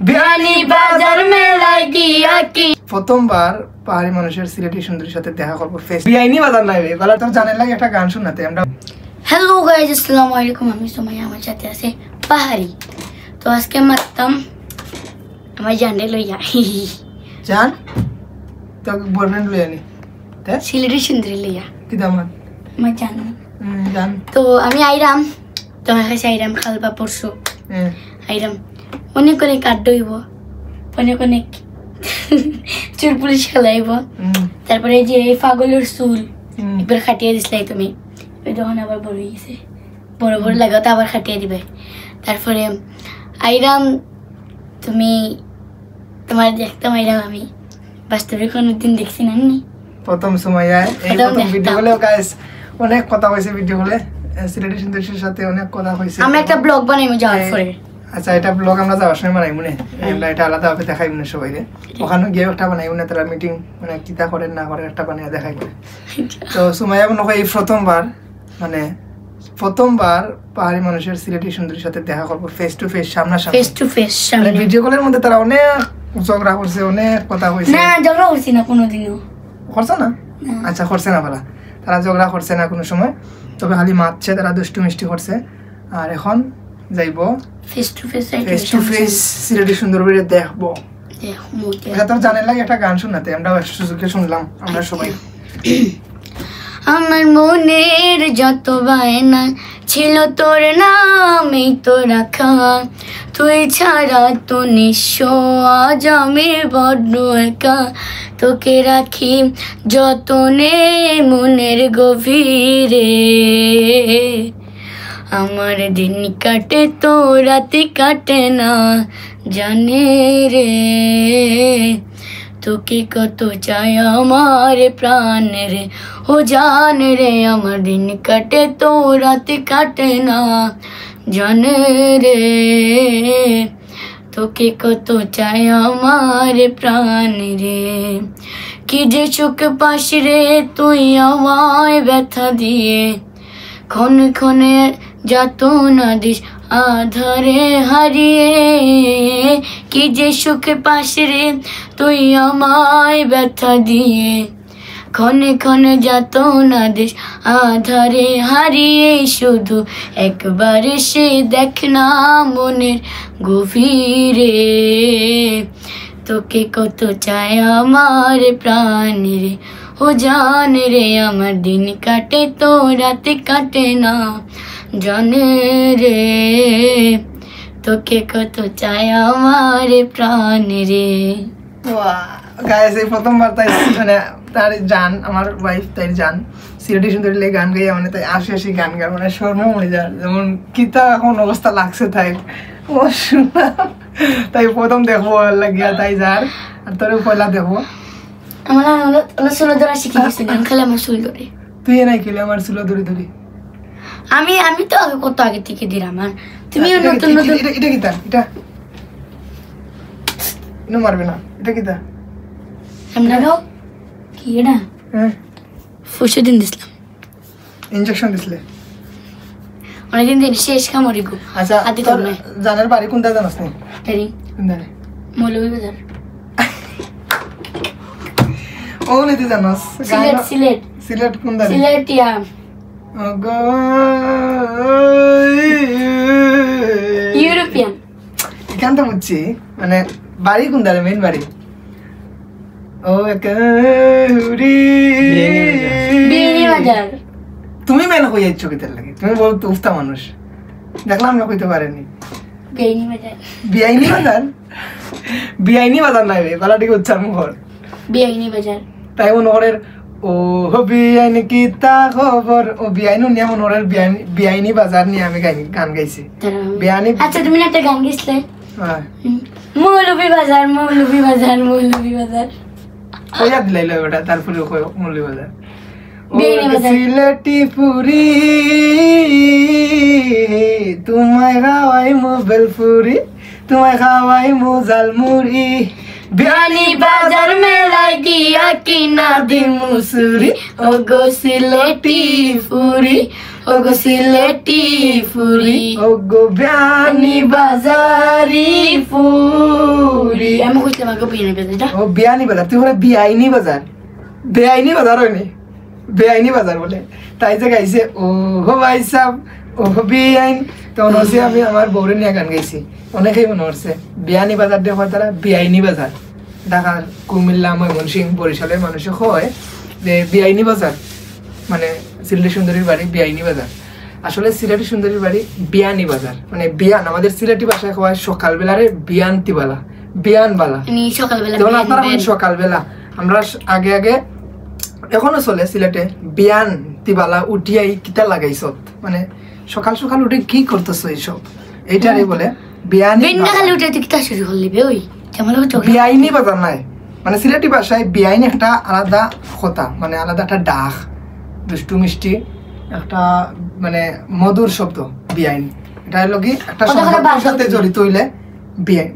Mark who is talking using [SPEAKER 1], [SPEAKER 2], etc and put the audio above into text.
[SPEAKER 1] বিয়ানি বাজার মেলায় গিয়া কি
[SPEAKER 2] প্রথমবার পাহাড়ি মানুষের সিলেটি সুন্দরীর সাথে দেখা করবো ফেস বিয়ানি বাজার নাই বলা তোর জানেন লাগে একটা গান শোনাতে আমরা।
[SPEAKER 1] হ্যালো গাইস, আসসালামু আলাইকুম। আমি সুমাইয়া, আমার সাথে আছে পাহাড়ি। তো আজকে মারতাম আমার জানে লইয়া
[SPEAKER 2] জান তো বয়ফ্রেন্ড লইয়া নি
[SPEAKER 1] সিলেটি সুন্দরী লইয়া
[SPEAKER 2] কি দামান
[SPEAKER 1] আমার জান
[SPEAKER 2] জান।
[SPEAKER 1] তো আমি আইরাম, তোমার কাছে আইরাম খালবা পরশু আইরাম অনেক অনেক আড্ডা হইব, অনেক অনেক চুল পুলিশ খেলাইব। তারপরে যে পাগলের চুল একবার খাটিয়ে দিছিলে তুমি, ওই তখন আবার বড় হয়ে গেছে, বড় বড় লাগাতে আবার খাটিয়ে দিবে। তারপরে আইরাম তুমি, তোমার দেখতাম আইরাম আমি বাস্তবে কোনোদিন দেখছি না।
[SPEAKER 2] প্রথম সুমাইয়া এই প্রথম ভিডিও গুলো গাইস অনেক কথা কইছে, ভিডিও গুলো সিলেটি সুন্দরীর সাথে অনেক কথা কইছে।
[SPEAKER 1] আমরা একটা ব্লগ বানাইমু যাওয়ার পরে।
[SPEAKER 2] আচ্ছা এটা ব্লগ আমরা যাওয়ার সময় বানাইমু না, আমরা এটা আলাদা ভাবে দেখাইমু না সবাইরে, ওখানে গিয়ে একটা বানাইমু না, তারা মিটিং মানে কিতা করেন না করে একটা বানিয়ে দেখাইমু। তো সুমাইয়া মনে হয় এই প্রথমবার পাহাড়ি মানুষের সিলেটি সুন্দরীর সাথে দেখা করবো ফেস টু ফেস, সামনাসামনি।
[SPEAKER 1] ফেস টু ফেস সামনে।
[SPEAKER 2] ভিডিও কলের মধ্যে তারা অনেক ঝগড়া করছে, অনেক কথা কইছে।
[SPEAKER 1] না ঝগড়া করছি না কোনোদিনও।
[SPEAKER 2] করছে না? আচ্ছা করছে না বলা, তারা ঝগড়া করছে না কোনো সময়, তবে খালি মারছে, তারা দুষ্টু মিষ্টি করছে। আর এখন যাইবো
[SPEAKER 1] ফেস টু ফেস,
[SPEAKER 2] সিলেটি সুন্দরবনে দেখবো। এটা তোর জানেন লাগে একটা গান শোনাতে আমরা সুযোগে শুনলাম আমরা সবাই।
[SPEAKER 1] আমার মনের যত বায়না ছিল তোর নামেই তো রাখা, তুই ছাড়া তো নিঃস্ব আজ আমি বড্ড একা, তোকে রাখি যতনে মনের গভীরে, আমার দিন কাটে তো রাতি কাটে না জানে রে, তোকে কত চাই আমার প্রাণ রে, ও জান রে, আমার দিন কাটে তো রাতি কাটে না জানে রে, তোকে কত চাই আমার প্রাণ রে, কি যে চোখ পাশ রে তুই আমায় ব্যথা দিয়ে, ক্ষণে ক্ষণে যাতনা দিস আধারে হারিয়ে, কি যে সুখে পাশে রে তুই আমায় ব্যথা দিয়ে, ক্ষণে ক্ষণে যাতনা দিস আধারে হারিয়ে, শুধু একবার সে দেখ না মনের গভীরে, তোকে কত চায় আমার প্রাণ রে, ও জান রে, আমার দিন কাটে তো রাতে কাটে না জানে রে, তোকে কত চায় আমার প্রাণ রে।
[SPEAKER 2] গাইস এই প্রথমবার তাই মানে তার জান, আমার ওয়াইফ তাই জান সিলেটি সুন্দরী লে গান গাইয়া মানে তাই আসি আসি গান গান মানে স্বর্ণে মরে যায়, যেমন কিতা এখন অবস্থা লাগছে তাই ও শোনা, তাই প্রথম দেখবো লাগিয়া তাই যার, আর তোর পয়লা দেখবো।
[SPEAKER 1] আমার চুল ধরা শিখে গেছে, গান খেলে আমার চুল ধরে।
[SPEAKER 2] তুই নাই খেলে আমার চুল ধরে ধরি,
[SPEAKER 1] আমি তো আগে কত আগে থেকে দিলাম, আর তুমি নতুন নতুন।
[SPEAKER 2] এটা কিতা এটা ইনো মারবে না, এটা কিতা
[SPEAKER 1] আমরা গাও কি এটা? ফুসে দিন দিছিলাম,
[SPEAKER 2] ইনজেকশন দিছিলে
[SPEAKER 1] অনেকদিন দিন শেষ কামড়ি গো।
[SPEAKER 2] আচ্ছা তোর জানার বাড়ি কোনটা জানাস না?
[SPEAKER 1] তেরি
[SPEAKER 2] কোন জানে
[SPEAKER 1] মৌলভীবাজার।
[SPEAKER 2] ও নিতে জানাস?
[SPEAKER 1] সিলেট সিলেট
[SPEAKER 2] সিলেট কোন জানে?
[SPEAKER 1] সিলেটিয়া ইউরোপিয়ান।
[SPEAKER 2] এখানটা বুঝছি, মানে বাড়ি কোন জানে? মেন বাড়ি ও
[SPEAKER 1] বিয়ানীবাজার।
[SPEAKER 2] তুমি মেন কই যাচ্ছ কিতার লাগে? তুমি বহুত উফতা মানুষ, দেখলাম না কইতে পারেনি। বিয়াইনি বাজার নাই গলা দিকে উচ্চারণ কর,
[SPEAKER 1] বিয়াইনি বাজার।
[SPEAKER 2] তাই মনোহরের ও বিয়াইনি কিতা খবর, ও বিয়াইনি নিয়ে মনোহরের বিয়াইনি বাজার নিয়ে আমি গান গাইছি। বিয়ানি
[SPEAKER 1] আচ্ছা তুমি একটা গান গাইছিলে মৌলভীবাজার মৌলভীবাজার মৌলভীবাজার,
[SPEAKER 2] কইয়া দিলাইল ওটা, তারপরে মৌলভীবাজার। সিলেটি পুরি তোমায় খাওয়াই মো বেলপুরি, তোমায় খাওয়াই মো জালমুড়ি,
[SPEAKER 1] বিয়ানি বাজার মেলায় গিয়া কিনা দি মুসুরি, ও গো সিলেটি পুরি, ও গো সিলেটি পুরি,
[SPEAKER 2] ও গো বিয়ানি
[SPEAKER 1] বাজারি ফুরি। আমি কইছিলাম আগে বিয়ানি বাজার এটা
[SPEAKER 2] ও বিয়ানি বাজার তুই বলে বেআইনি বাজার হয়নি বেআইনি বাজার বলে তাই যে গাইছে ও হো ভাই সাহেব ও বেআইন তখন হচ্ছে আমি আমার বউরে নিয়ে গান গাইছি অনেকেই মনে হচ্ছে বিয়ানি বাজার দেওয়ার তারা বেআইনি বাজার ঢাকা কুমিল্লা ময়মনসিংহ বরিশালের মানুষে হয় যে বেআইনি বাজার মানে সিলেটি সুন্দরীর বাড়ি বেআইনি বাজার আসলে সিলেটি সুন্দরীর বাড়ি বিয়ানি বাজার মানে বিয়ান আমাদের সিলেটি ভাষায় হয় সকালবেলারে বিয়ান্তিবালা বিয়ানবালা
[SPEAKER 1] সকালবেলা
[SPEAKER 2] যেমন আপনারা সকালবেলা আমরা আগে এখনো চলে সিলেটে বিয়ান তিবালা উঠিয়াই কিতা লাগাইছ মানে সকাল সকাল উঠে কি করতেছো এইসব এইটারই বলে বিয়ানি
[SPEAKER 1] উঠে কিতা শুরু করলি ওই
[SPEAKER 2] বিআইনি বাজার নাই মানে সিলেটি ভাষায় বিআইনি একটা আলাদা কথা মানে আলাদা একটা ডাক দুষ্টু মিষ্টি একটা মানে মধুর শব্দ বিআইন এটা হলো কি একটা সম্পর্কের সাথে জড়িত হইলে বিআইন